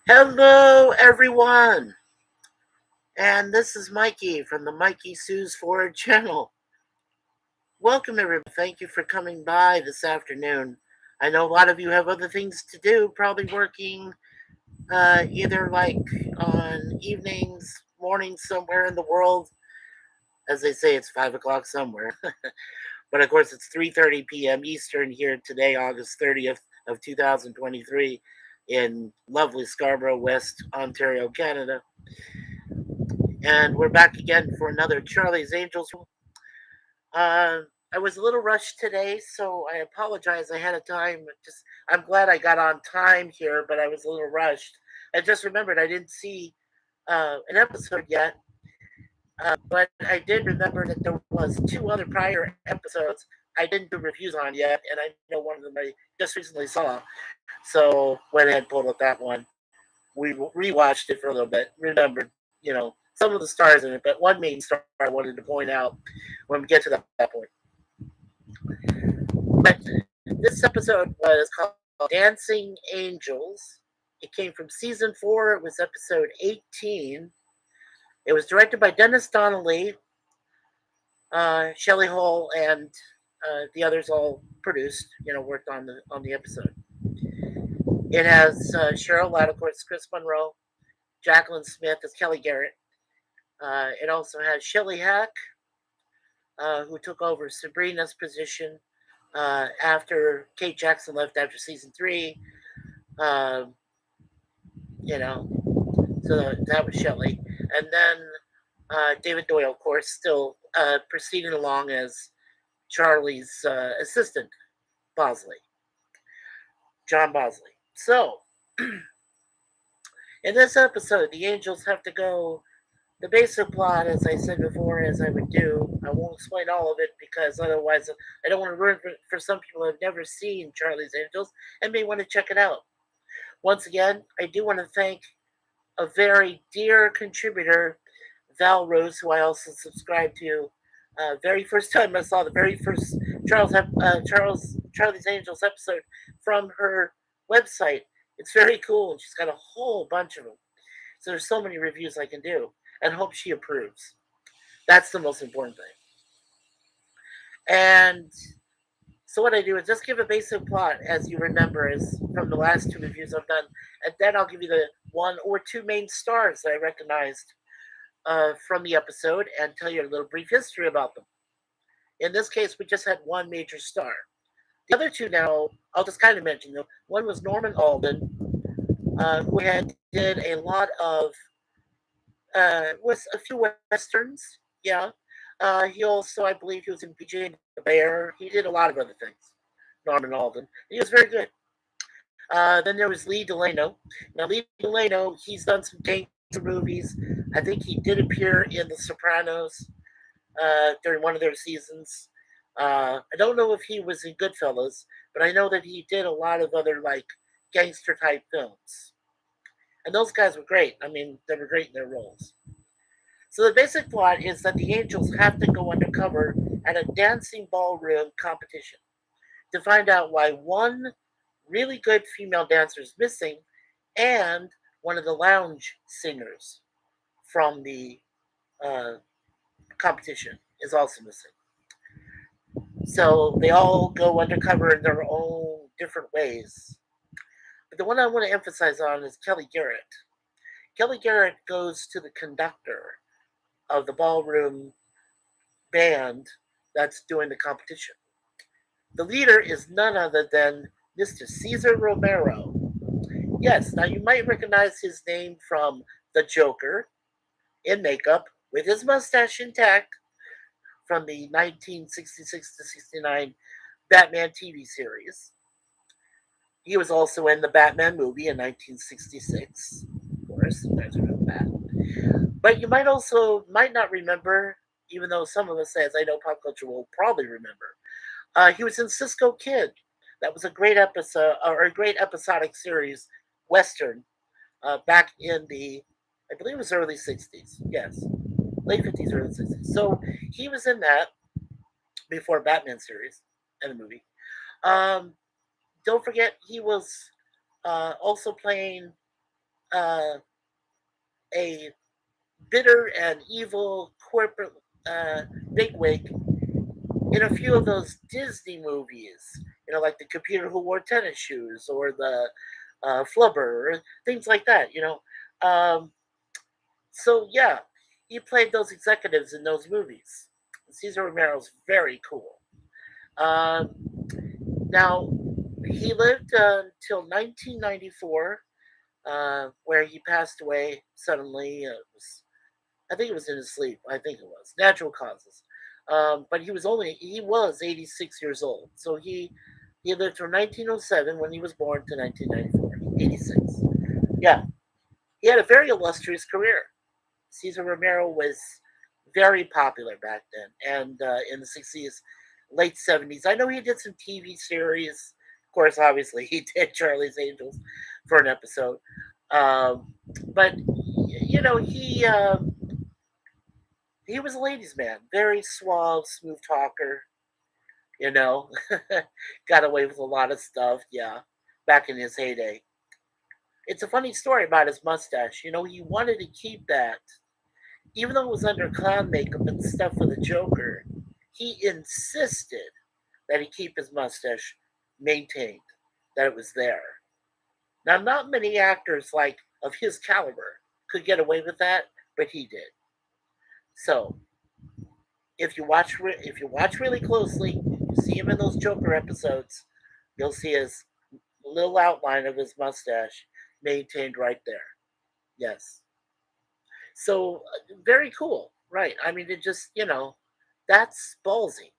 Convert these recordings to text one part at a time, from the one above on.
Hello, everyone, and this is Mikey from the Mikey Sue's Forward channel. Welcome, everyone. Thank you for coming by this afternoon. I know a lot of you have other things to do, probably working either like on evenings, mornings somewhere in the world. As they say, it's 5 o'clock somewhere, but of course it's 3:30 p.m. Eastern here today, August 30th of 2023, in lovely Scarborough, West Ontario, Canada. And we're back again for another Charlie's Angels. Uh, I was a little rushed today, so I apologize ahead of time. I'm glad I got on time here, but I was a little rushed. I just remembered I didn't see an episode yet, but I did remember that there was two other prior episodes I didn't do reviews on yet, and I know one of them I just recently saw. So went ahead and pulled up that one. We rewatched it for a little bit. Remembered, some of the stars in it, but one main star I wanted to point out when we get to that point. But this episode was called Dancing Angels. It came from season 4. It was episode 18. It was directed by Dennis Donnelly, Shelley Hall, and the others all produced. Worked on the episode. It has Cheryl Ladd, of course, Chris Monroe, Jacqueline Smith as Kelly Garrett. It also has Shelley Hack, who took over Sabrina's position after Kate Jackson left after season 3. Um, you know, so that was Shelley. And then David Doyle, of course, still proceeding along as Charlie's assistant, Bosley, John Bosley. So, in this episode, the Angels have to go. The basic plot, as I said before, as I would do, I won't explain all of it because otherwise I don't want to ruin for some people who have never seen Charlie's Angels and may want to check it out. Once again, I do want to thank a very dear contributor, Val Rose, who I also subscribe to. Very first time I saw the very first Charlie's Angels episode from her website. It's very cool, and she's got a whole bunch of them. So there's so many reviews I can do, and hope she approves. That's the most important thing. And so what I do is just give a basic plot, as you remember, is from the last two reviews I've done, and then I'll give you the one or two main stars that I recognized from the episode and tell you a little brief history about them. In this case, we just had one major star. The other two now, I'll just kind of mention them. One was Norman Alden, who had did a lot of was a few westerns. Yeah. He also, I believe, he was in BJ and the Bear. He did a lot of other things. Norman Alden. He was very good. Then there was Lee Delano. Now, Lee Delano, he's done some gangster movies. I think he did appear in The Sopranos during one of their seasons. I don't know if he was in Goodfellas, but I know that he did a lot of other like gangster type films. And those guys were great. I mean, they were great in their roles. So the basic plot is that the Angels have to go undercover at a dancing ballroom competition to find out why one really good female dancer is missing and one of the lounge singers from the uh, competition is also missing. So they all go undercover in their own different ways. But the one I want to emphasize on is Kelly Garrett. Kelly Garrett goes to the conductor of the ballroom band that's doing the competition. The leader is none other than Mr. Cesar Romero. Yes, now you might recognize his name from The Joker in makeup with his mustache intact from the 1966 to 69 Batman TV series. He was also in the Batman movie in 1966. Of course, you guys remember that. But you might not remember, even though some of us, as I know pop culture will probably remember. He was in Cisco Kid. That was a great episode or a great episodic series western back in the, I believe it was early '60s. Yes, late '50s, early '60s. So he was in that before Batman series and the movie. Um, don't forget he was also playing uh, a bitter and evil corporate uh, bigwig in a few of those Disney movies, like the computer who wore tennis shoes or the Flubber or things like that. So yeah, he played those executives in those movies. Cesar Romero's very cool. Um, Now he lived until 1994, where he passed away suddenly. I think it was in his sleep. I think it was natural causes. But he was 86 years old. So he lived from 1907 when he was born to 1994. 86. Yeah, he had a very illustrious career. Cesar Romero was very popular back then, and in the 60s, late 70s. I know he did some TV series. Of course, obviously, he did Charlie's Angels for an episode. Um, but he was a ladies' man, very suave, smooth talker. You know, got away with a lot of stuff. Yeah, back in his heyday. It's a funny story about his mustache. He wanted to keep that, even though it was under clown makeup and stuff for the Joker. He insisted that he keep his mustache maintained, that it was there. Now, not many actors like of his caliber could get away with that, but he did. So, if you watch really closely, you see him in those Joker episodes. You'll see his little outline of his mustache maintained right there. Yes. So very cool, right? I mean, it just that's ballsy,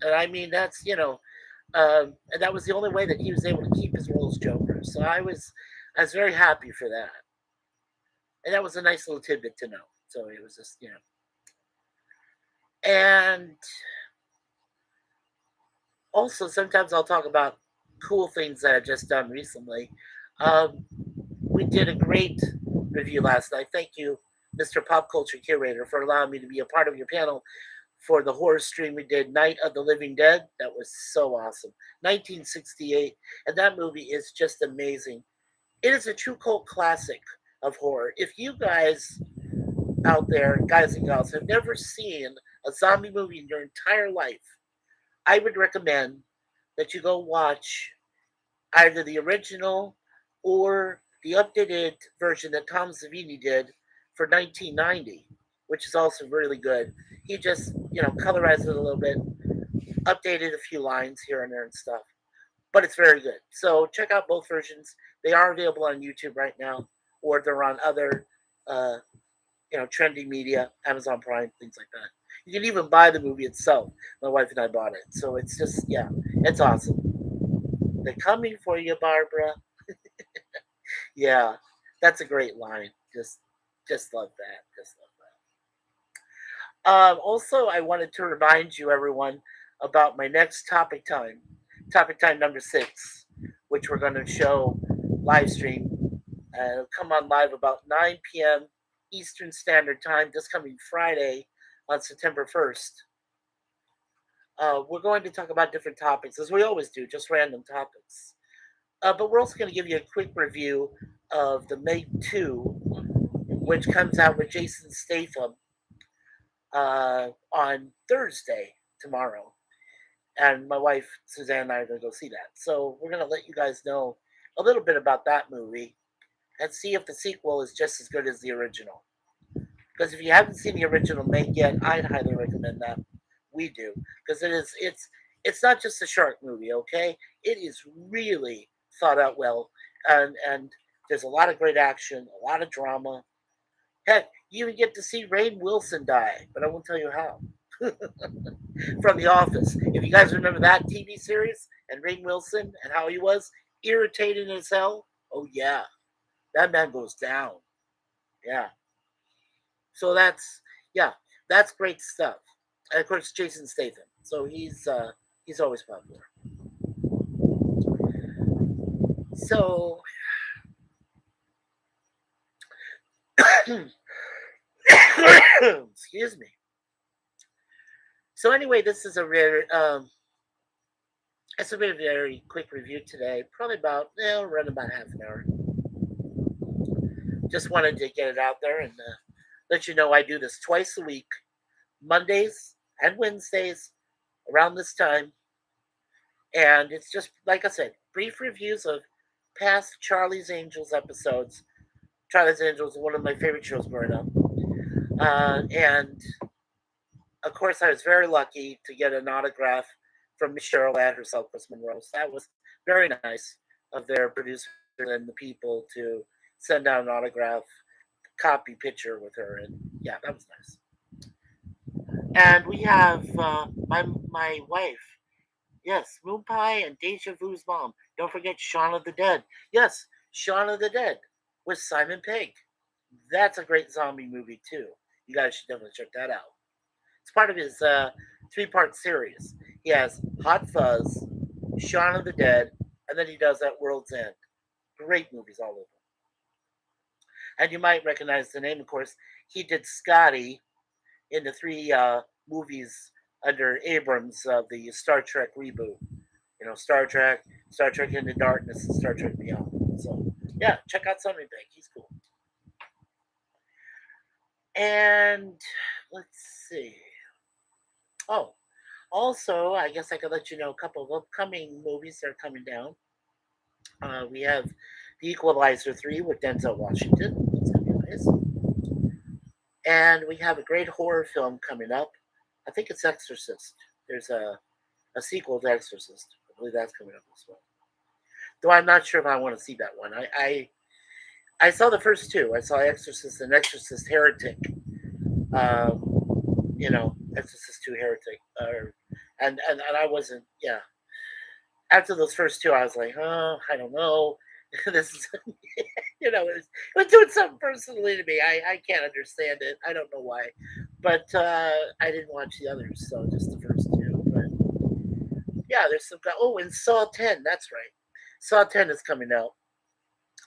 and I mean and that was the only way that he was able to keep his role as Joker. So I was very happy for that, and that was a nice little tidbit to know. So it was just and also sometimes I'll talk about cool things that I've just done recently. Um, we did a great review last night. Thank you, Mr. Pop Culture Curator, for allowing me to be a part of your panel for the horror stream we did, Night of the Living Dead. That was so awesome. 1968. And that movie is just amazing. It is a true cult classic of horror. If you guys out there, guys and gals, have never seen a zombie movie in your entire life, I would recommend that you go watch either the original or the updated version that Tom Savini did for 1990, which is also really good. He just, colorized it a little bit, updated a few lines here and there and stuff, but it's very good. So check out both versions. They are available on YouTube right now, or they're on other, uh, trendy media, Amazon Prime, things like that. You can even buy the movie itself. My wife and I bought it, so it's just it's awesome. They're coming for you, Barbara. Yeah, that's a great line. Just love that. Just love that. Also, I wanted to remind you, everyone, about my next topic time number 6, which we're going to show live stream. It'll come on live about 9 p.m. Eastern Standard Time this coming Friday on September 1st. We're going to talk about different topics, as we always do, just random topics. But we're also going to give you a quick review of the Meg 2, which comes out with Jason Statham on Thursday, tomorrow. And my wife, Suzanne, and I are going to go see that. So we're going to let you guys know a little bit about that movie and see if the sequel is just as good as the original. Because if you haven't seen the original Meg yet, I'd highly recommend that. We do. Because it's not just a shark movie, okay? It is really thought out well. And there's a lot of great action, a lot of drama. Heck, you even get to see Rainn Wilson die, but I won't tell you how. From The Office. If you guys remember that TV series and Rainn Wilson and how he was irritating as hell, oh yeah, that man goes down. Yeah. So yeah, that's great stuff. And of course, Jason Statham. So he's always popular. So excuse me. So anyway, this is a rare it's a very quick review today. Probably about around about half an hour. Just wanted to get it out there and let you know I do this twice a week, Mondays and Wednesdays around this time. And it's just, like I said, brief reviews of past Charlie's Angels episodes. Charlie's Angels is one of my favorite shows growing up. And of course, I was very lucky to get an autograph from Miss Cheryl at herself, Chris Monroe. So that was very nice of their producers and the people to send out an autograph copy picture with her. And yeah, that was nice. And we have my wife. Yes, Moon Pie and Deja Vu's mom. Don't forget Shaun of the Dead. Yes, Shaun of the Dead with Simon Pegg. That's a great zombie movie too. You guys should definitely check that out. It's part of his three-part series. He has Hot Fuzz, Shaun of the Dead, and then he does At World's End. Great movies all over. And you might recognize the name, of course. He did Scotty in the three movies under Abrams of the Star Trek reboot. You know, Star Trek Into Darkness, and Star Trek Beyond. So, yeah, check out Simon Pegg. He's cool. And let's see. Oh, also, I guess I could let you know a couple of upcoming movies that are coming down. We have The Equalizer 3 with Denzel Washington. It's going to be nice. And we have a great horror film coming up. I think it's Exorcist. There's a sequel to Exorcist. I believe that's coming up as well. Though I'm not sure if I want to see that one. I saw the first two. I saw Exorcist and Exorcist Heretic. Exorcist 2 Heretic. And I wasn't, yeah. After those first two, I was like, oh, I don't know. This is, it was doing something personally to me. I can't understand it. I don't know why. But I didn't watch the others, so just the first two. But yeah, there's some. Oh, and Saw 10, that's right. Saw 10 is coming out.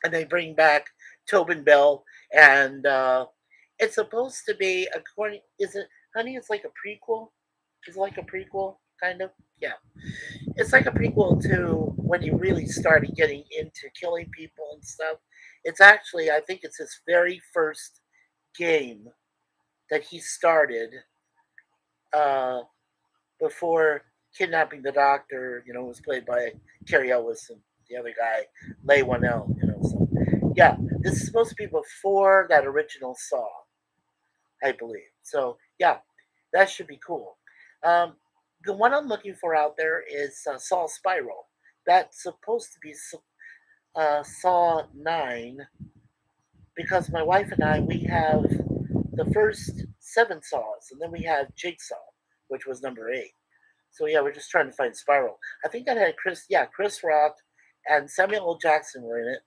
And they bring back Tobin Bell, and it's supposed to be, according, is it, honey, it's like a prequel? Is it like a prequel, kind of? Yeah. It's like a prequel to when he really started getting into killing people and stuff. It's actually, I think it's his very first game that he started uh, before kidnapping the doctor. Was played by Carrie Ellis and the other guy, Leigh Whannell. So yeah, this is supposed to be before that original Saw, I believe. So yeah, that should be cool. Um, the one I'm looking for out there is Saw Spiral. That's supposed to be Saw 9 because my wife and I, we have the first 7 Saws, and then we have Jigsaw, which was number 8. So yeah, we're just trying to find Spiral. I think that had Chris Rock and Samuel L. Jackson were in it.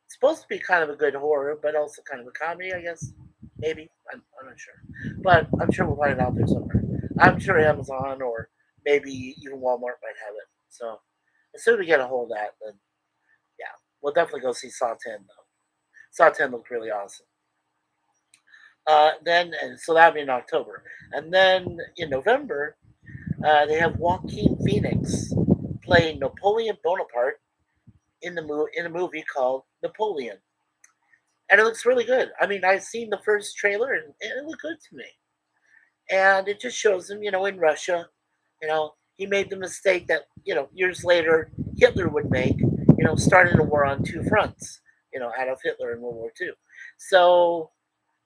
It's supposed to be kind of a good horror, but also kind of a comedy, I guess. Maybe. I'm not sure. But I'm sure we'll find it out there somewhere. I'm sure Amazon or maybe even Walmart might have it. So as soon as we get a hold of that, then yeah, we'll definitely go see Saw 10, though. Saw 10 looked really awesome. So that'll be in October. And then in November, they have Joaquin Phoenix playing Napoleon Bonaparte in a movie called Napoleon, and it looks really good. I mean, I've seen the first trailer, and it looked good to me. And it just shows him, in Russia. He made the mistake that years later Hitler would make. Starting a war on two fronts. Adolf Hitler in World War II. So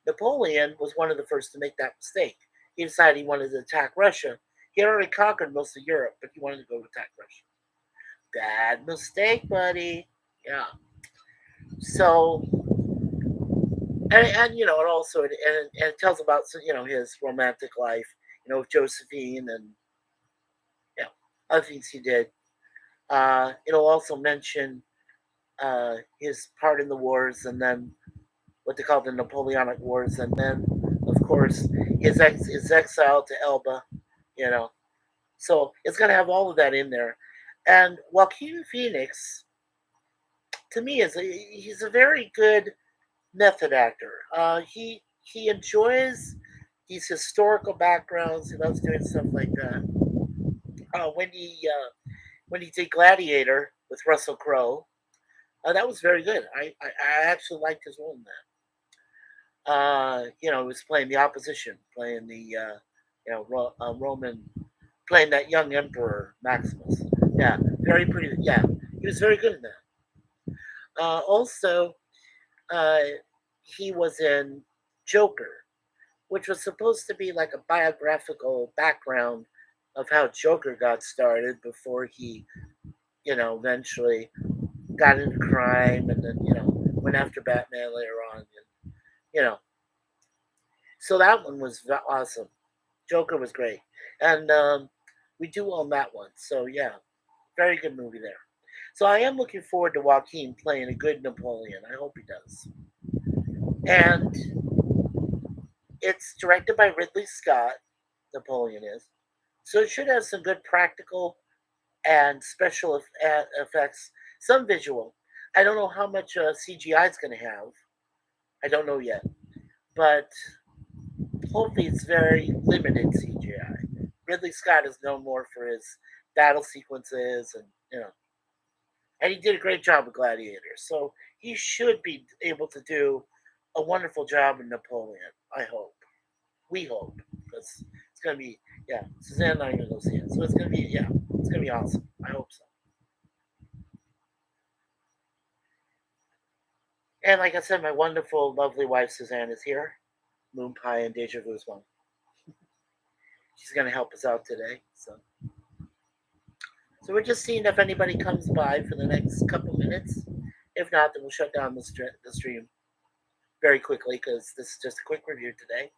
Napoleon was one of the first to make that mistake. He decided he wanted to attack Russia. He had already conquered most of Europe, but he wanted to go attack Russia. Bad mistake, buddy. Yeah. So, and it also and it tells about his romantic life, with Josephine and other things he did. It'll also mention his part in the wars, and then what they call the Napoleonic Wars, and then of course his exile to Elba. You know, so it's gonna have all of that in there. And Joaquin Phoenix, to me, he's a very good method actor. He enjoys these historical backgrounds. He loves doing stuff like that. When he did Gladiator with Russell Crowe, that was very good. I actually liked his role in that. He was playing the opposition, playing the Roman, playing that young emperor Maximus. Yeah, very pretty. Yeah, he was very good in that. Also, uh, he was in Joker, which was supposed to be like a biographical background of how Joker got started before he, eventually got into crime and then, went after Batman later on. And, you know, so that one was awesome. Joker was great. And we do own that one. So, yeah, very good movie there. So I am looking forward to Joaquin playing a good Napoleon. I hope he does. And it's directed by Ridley Scott. Napoleon is. So it should have some good practical and special effects, some visual. I don't know how much CGI is going to have. I don't know yet, but hopefully it's very limited CGI. Ridley Scott is known more for his battle sequences, and he did a great job with Gladiator. So he should be able to do a wonderful job in Napoleon. I hope. We hope, because it's gonna be, yeah. Suzanne and I are gonna go see it, so it's gonna be, yeah, it's gonna be awesome. I hope so. And like I said, my wonderful, lovely wife Suzanne is here. Moon Pie and Deja Vu's mom. She's gonna help us out today. So we're just seeing if anybody comes by for the next couple minutes. If not, then we'll shut down the stream very quickly because this is just a quick review today.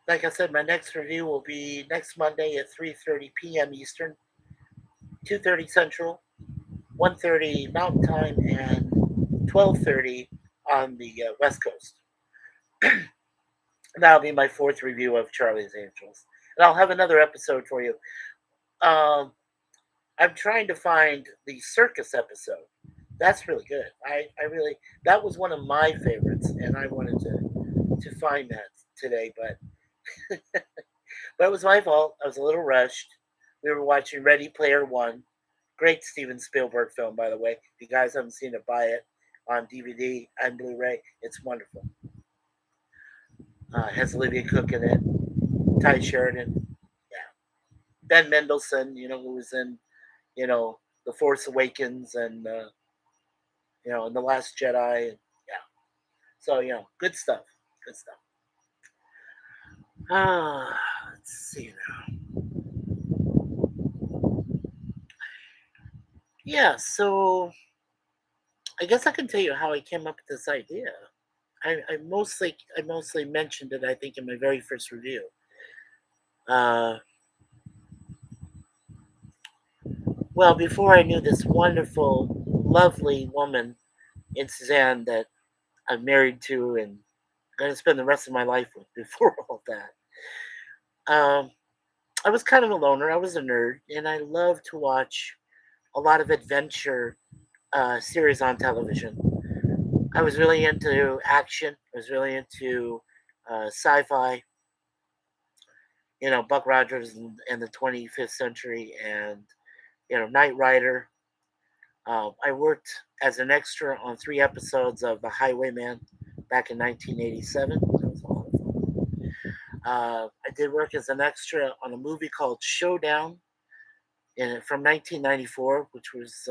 Like I said, my next review will be next Monday at 3:30 p.m. Eastern, 2:30 Central, 1:30 Mountain Time, and 12:30 on the West Coast. That'll be my fourth review of Charlie's Angels, and I'll have another episode for you. Um, I'm trying to find the circus episode. That's really good. I really, that was one of my favorites, and I wanted to find that today, but it was my fault. I was a little rushed. We were watching Ready Player One, great Steven Spielberg film, by the way. If you guys haven't seen it, buy it on DVD and Blu-ray. It's wonderful. Has Olivia Cook in it, Ty Sheridan, yeah, Ben Mendelsohn, who was in, The Force Awakens and and The Last Jedi, and yeah. So good stuff, good stuff. Let's see now. Yeah, so I guess I can tell you how I came up with this idea. I mostly mentioned it, I think, in my very first review. Uh, well, before I knew this wonderful, lovely woman in Suzanne that I'm married to and going to spend the rest of my life with before all that, um, I was kind of a loner. I was a nerd, and I love to watch a lot of adventure series on television. I was really into action. I was really into sci-fi. Buck Rogers and the 25th century, and Knight Rider. I worked as an extra on 3 episodes of The Highwayman back in 1987. That was a lot of fun. I did work as an extra on a movie called Showdown from 1994, which was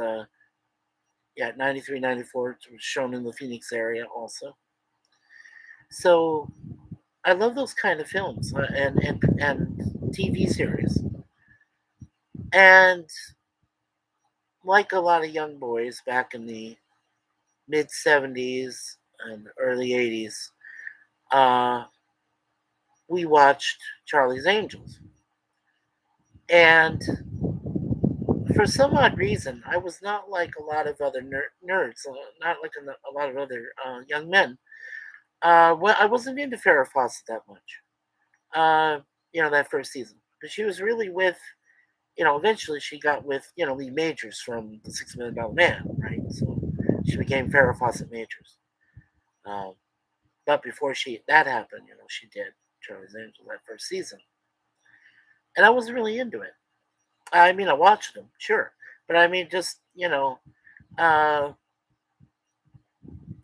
93, 94. It was shown in the Phoenix area also. So I love those kind of films and TV series. And like a lot of young boys back in the mid 70s and early 80s, uh, we watched Charlie's Angels. And for some odd reason, I was not like a lot of other nerds, not like a lot of other young men. Well, I wasn't into Farrah Fawcett that much, uh, that first season. But she was really with, eventually she got with, Lee Majors from The $6 Million Man, right? So she became Farrah Fawcett Majors. Um, but before that happened, she did Charlie's Angels that first season. And I wasn't really into it. I mean, I watched them, sure. But just, uh,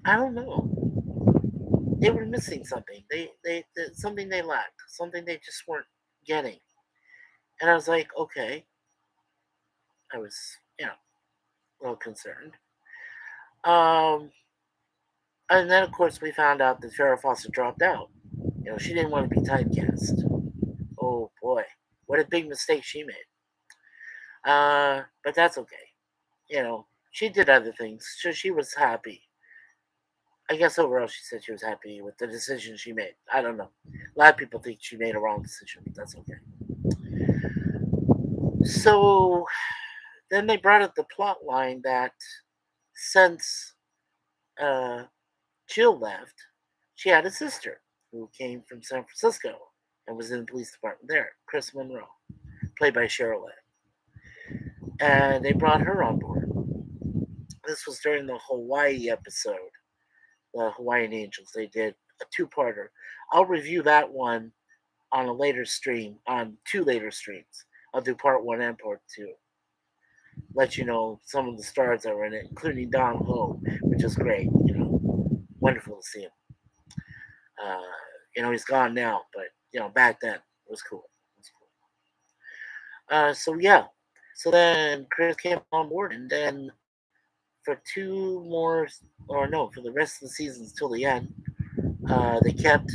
I don't know. they were missing something. They something they lacked, something they just weren't getting. And I was like, okay. I was, a little concerned. Um, and then of course we found out that Farrah Fawcett dropped out. She didn't want to be typecast. Oh boy, what a big mistake she made. But that's okay. She did other things, so she was happy. I guess overall she said she was happy with the decision she made. I don't know. A lot of people think she made a wrong decision, but that's okay. So then they brought up the plot line that since uh, Jill left, she had a sister who came from San Francisco and was in the police department there, Chris Monroe, played by Cheryl Lee. And they brought her on board. This was during the Hawaii episode, the Hawaiian Angels. They did a two-parter. I'll review that one on a later stream, on two later streams. I'll do part one and part two. Let you know some of the stars that were in it, including Don Ho, which is great. Wonderful to see him. He's gone now, but back then it was cool. So yeah, so then Chris came on board, and then for two more, or no, for the rest of the seasons till the end, they kept.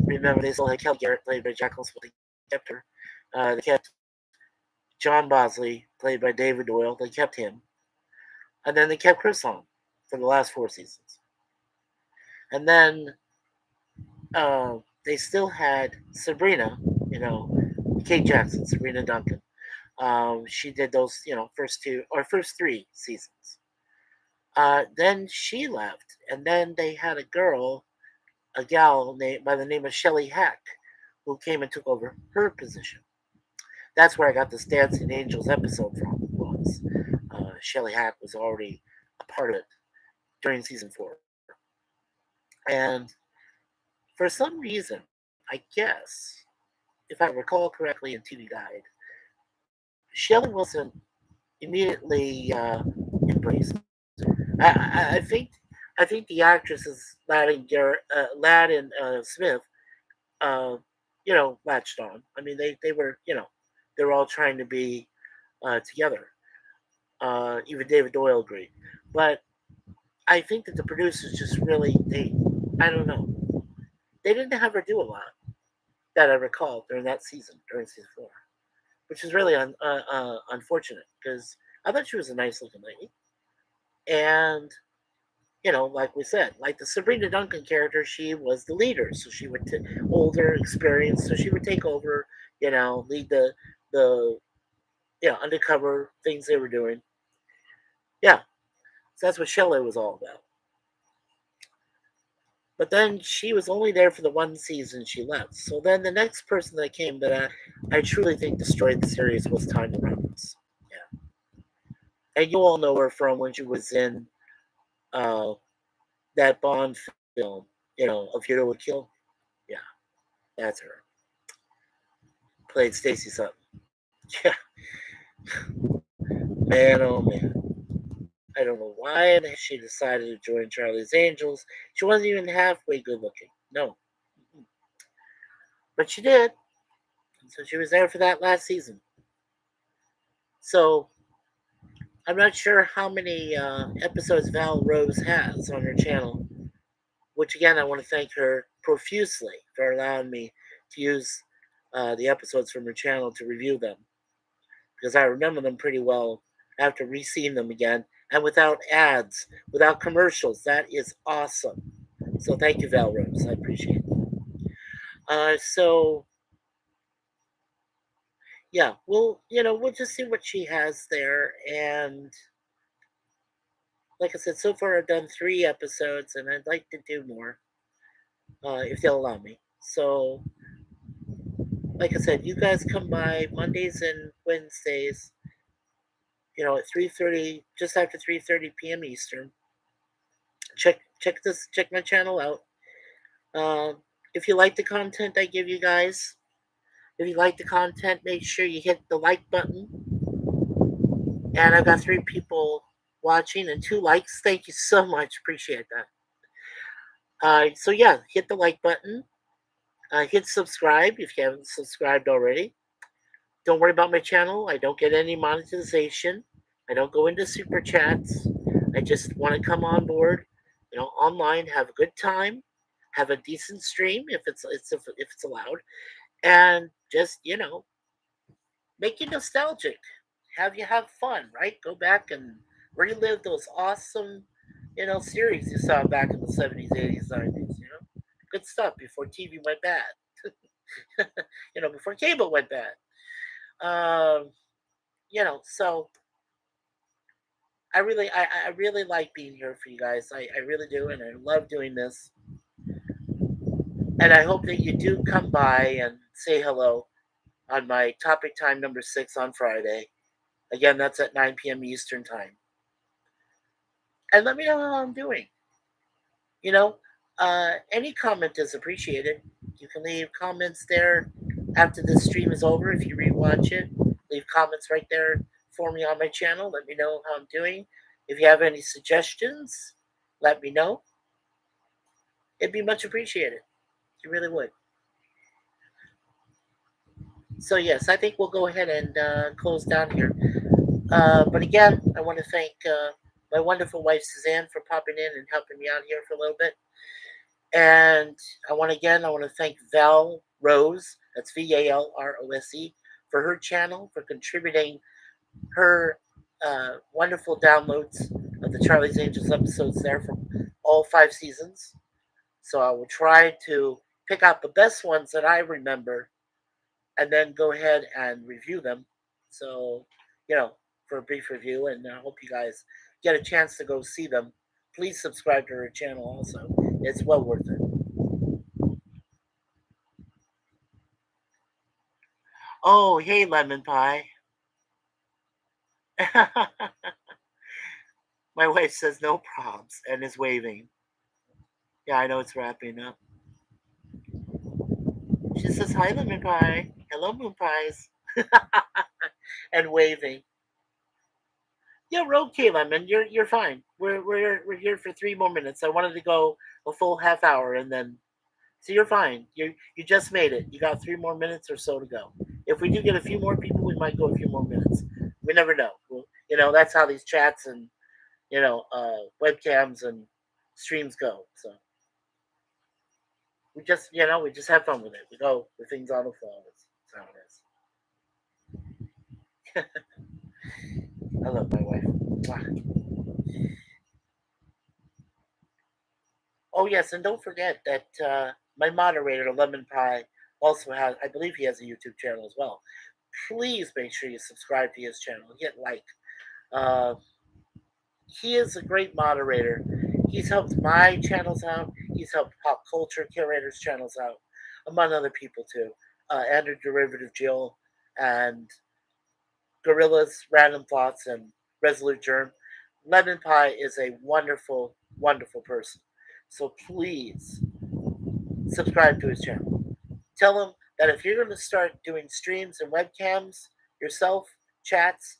Remember, they still had Kelly Garrett, played by Jacqueline Smith. They kept her. They kept John Bosley, played by David Doyle. They kept him, and then they kept Chris on for the last four seasons. And then they still had Sabrina, Kate Jackson, Sabrina Duncan. She did those, first three seasons. Then she left, and then they had a gal named by the name of Shelley Hack, who came and took over her position. That's where I got this Dancing Angels episode from. Was Shelley Hack was already a part of it during season 4, and for some reason, I guess, if I recall correctly in TV Guide, Shelley wasn't immediately embraced. I think the actresses Ladd and Smith, uh, latched on. I mean, they were they were all trying to be together. Even David Doyle agreed, but I think that the producers just really I don't know, they didn't have her do a lot that I recall during season 4, which is really unfortunate because I thought she was a nice looking lady, and like we said, like the Sabrina Duncan character, she was the leader, so she would older, experienced, so she would take over, lead the undercover things they were doing. Yeah, so that's what Shelley was all about. But then she was only there for the one season she left. So then the next person that came that I truly think destroyed the series was Tanya Roberts. Yeah, and you all know her from when she was in uh, that Bond film, A View to a Kill. Yeah, that's her. Played Stacy Sutton. Yeah, man, oh man. I don't know why she decided to join Charlie's Angels. She wasn't even halfway good looking. No. But she did. So she was there for that last season. So I'm not sure how many episodes Val Rose has on her channel, which again, I want to thank her profusely for allowing me to use the episodes from her channel to review them, because I remember them pretty well after re-seeing them again, and without ads, without commercials. That is awesome. So thank you, Val Rose. I appreciate it. So yeah, we'll just see what she has there, and like I said, so far I've done 3 episodes, and I'd like to do more if they'll allow me. So, like I said, you guys come by Mondays and Wednesdays, at 3:30, just after 3:30 p.m. Eastern. Check my channel out. If you like the content I give you guys, if you like the content, make sure you hit the like button. And I've got 3 people watching and 2 likes. Thank you so much. Appreciate that. So yeah, hit the like button. Hit subscribe if you haven't subscribed already. Don't worry about my channel. I don't get any monetization. I don't go into super chats. I just want to come on board, online, have a good time, have a decent stream if it's allowed, and just make you nostalgic, have you have fun, right? Go back and relive those awesome, series you saw back in the 70s, 80s, 90s. Good stuff before TV went bad. Before cable went bad. Um, so I really like being here for you guys. I really do, and I love doing this. And I hope that you do come by and say hello on my topic time number 6 on Friday. Again, that's at 9 p.m. Eastern time. And let me know how I'm doing. You know, any comment is appreciated. You can leave comments there after the stream is over if you rewatch it. Leave comments right there for me on my channel. Let me know how I'm doing. If you have any suggestions, let me know. It'd be much appreciated. You really would. So, yes, I think we'll go ahead and close down here. But again, I want to thank my wonderful wife, Suzanne, for popping in and helping me out here for a little bit. And I want to thank Val Rose, that's VALROSE, for her channel, for contributing her wonderful downloads of the Charlie's Angels episodes there from all 5 seasons. So I will try to pick out the best ones that I remember and then go ahead and review them. So, you know, for a brief review, and I hope you guys get a chance to go see them. Please subscribe to her channel also. It's well worth it. Oh, hey, lemon pie. My wife says no probs and is waving. Yeah, I know it's wrapping up. She says hi, lemon pie. Hello, moon pies, and waving. Yeah, we're okay, lemon. You're fine. We're here for 3 more minutes. I wanted to go a full half hour, and then so you're fine. You just made it. You got 3 more minutes or so to go. If we do get a few more people, we might go a few more minutes. We never know. That's how these chats and webcams and streams go. So we just have fun with it. We go with things on the flow. That's how it is. I love my wife. Mwah. Oh yes, and don't forget that my moderator, Lemon Pie, also has. I believe he has a YouTube channel as well. Please make sure you subscribe to his channel. Hit like. Uh, he is a great moderator. He's helped my channels out. He's helped Pop Culture Curators channels out, among other people too. Andrew Derivative Jill and Gorillas, Random Thoughts, and Resolute Germ. Lemon Pie is a wonderful, wonderful person. So please subscribe to his channel. Tell him that if you're going to start doing streams and webcams yourself, chats,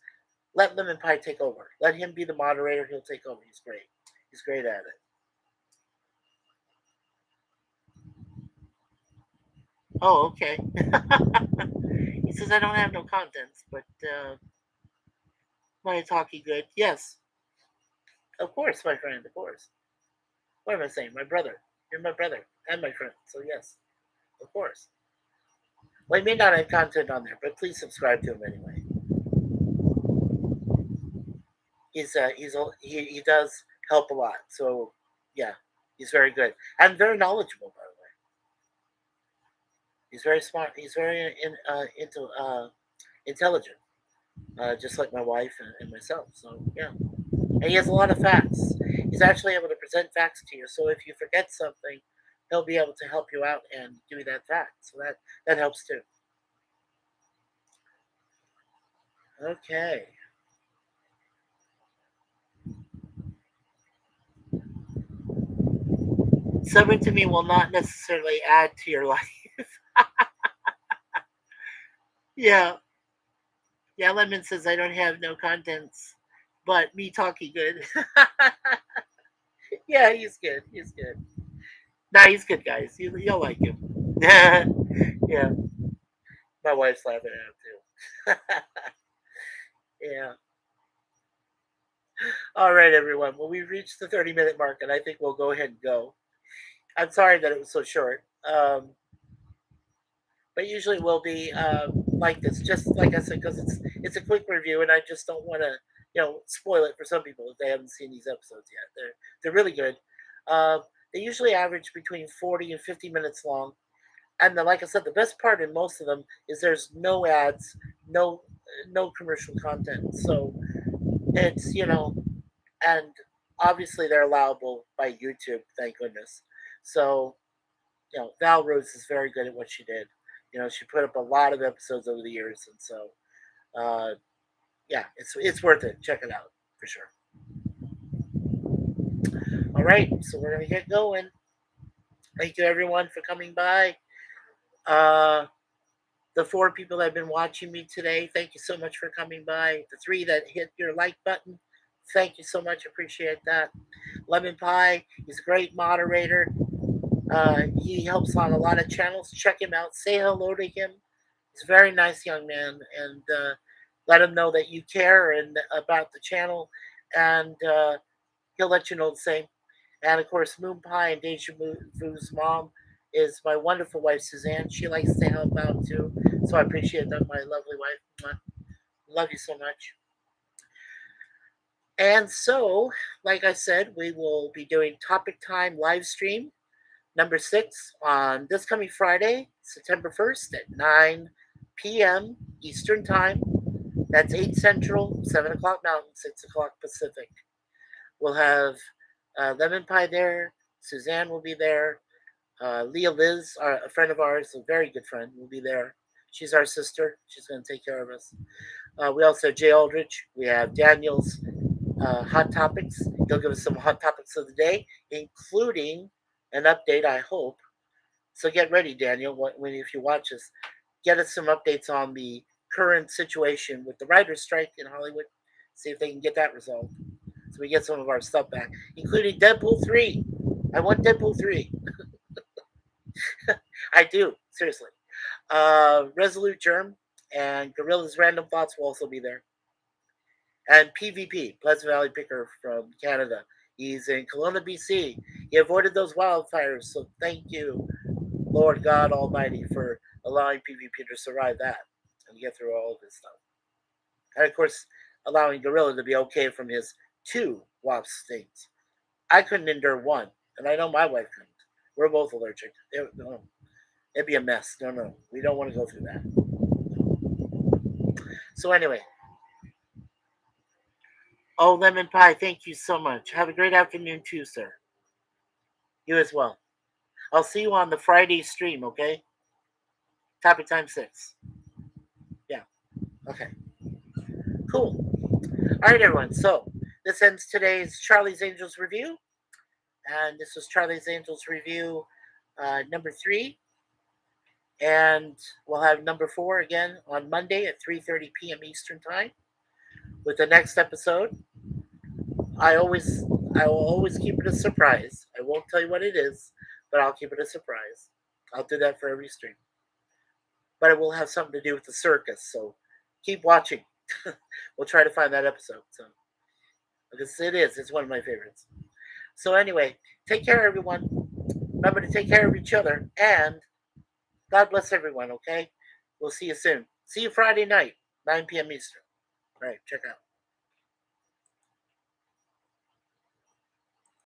let Lemon Pie take over. Let him be the moderator. He'll take over. He's great. He's great at it. Oh, okay. He says I don't have no contents, but my talkie good. Yes, of course, my friend. Of course. What am I saying? My brother. You're my brother and my friend. So yes, of course. Well, he may not have content on there, but please subscribe to him anyway. He does help a lot. So yeah, he's very good and very knowledgeable. By the way, he's very smart. He's very intelligent, just like my wife and myself. So yeah, and he has a lot of facts. He's actually able to present facts to you. So if you forget something, he'll be able to help you out and give you that fact. So that helps too. Okay. Subbing to me will not necessarily add to your life. Yeah. Yeah, Lemon says I don't have no contents, but me talking good. Yeah, he's good. He's good. Nah, he's good, guys. You'll like him. Yeah, my wife's laughing at him too. Yeah. All right, everyone. Well, we've reached the 30-minute mark, and I think we'll go ahead and go. I'm sorry that it was so short. But usually will be like this, just like I said, because it's a quick review, and I just don't want to spoil it for some people if they haven't seen these episodes yet. They're really good. Uh, they usually average between 40 and 50 minutes long, and like I said, the best part in most of them is there's no ads, no commercial content, so it's and obviously they're allowable by YouTube, thank goodness. So Val Rose is very good at what she did. She put up a lot of episodes over the years, and so uh, yeah, it's worth it. Check it out for sure. All right, so we're gonna get going. Thank you everyone for coming by. Uh, the 4 people that have been watching me today, thank you so much for coming by. The 3 that hit your like button, thank you so much. Appreciate that. Lemon Pie, he's a great moderator. He helps on a lot of channels. Check him out. Say hello to him. He's a very nice young man, and let him know that you care and about the channel, and he'll let you know the same. And of course, Moon Pie and Deja Vu's mom is my wonderful wife Suzanne. She likes to help out too, so I appreciate that. My lovely wife, love you so much. And so, like I said, we will be doing Topic Time live stream number 6 on this coming Friday, September 1st at 9 p.m. Eastern Time. That's 8 Central, 7 o'clock Mountain, 6 o'clock Pacific. We'll have Lemon Pie there. Suzanne will be there. Leah Liz, a friend of ours, a very good friend, will be there. She's our sister. She's going to take care of us. We also have Jay Aldrich. We have Daniel's Hot Topics. He'll give us some hot topics of the day, including an update, I hope. So get ready, Daniel, if you watch us. Get us some updates on the current situation with the writer's strike in Hollywood. See if they can get that resolved. So we get some of our stuff back, including Deadpool 3. I want Deadpool 3. I do, seriously. Resolute Germ and Gorilla's Random Thoughts will also be there. And PvP, Pleasant Valley Picker from Canada. He's in Kelowna, BC. He avoided those wildfires, so thank you, Lord God Almighty, for allowing PvP to survive that and get through all of his stuff. And of course, allowing Gorilla to be okay from his 2 wasp stings. I couldn't endure 1, and I know my wife couldn't. We're both allergic. It'd be a mess. No. We don't want to go through that. So anyway. Oh, Lemon Pie, thank you so much. Have a great afternoon too, sir. You as well. I'll see you on the Friday stream, okay? Topic time 6. Yeah. Okay. Cool. All right, everyone. So this ends today's Charlie's Angels review. And this was Charlie's Angels review number 3. And we'll have number 4 again on Monday at 3:30 p.m. Eastern Time with the next episode. I will always keep it a surprise. I won't tell you what it is, but I'll keep it a surprise. I'll do that for every stream. But it will have something to do with the circus, so keep watching. We'll try to find that episode. So because it's one of my favorites. So anyway, take care, everyone. Remember to take care of each other, and God bless everyone. Okay, we'll see you soon. See you Friday night, 9 p.m. Eastern. All right, check out.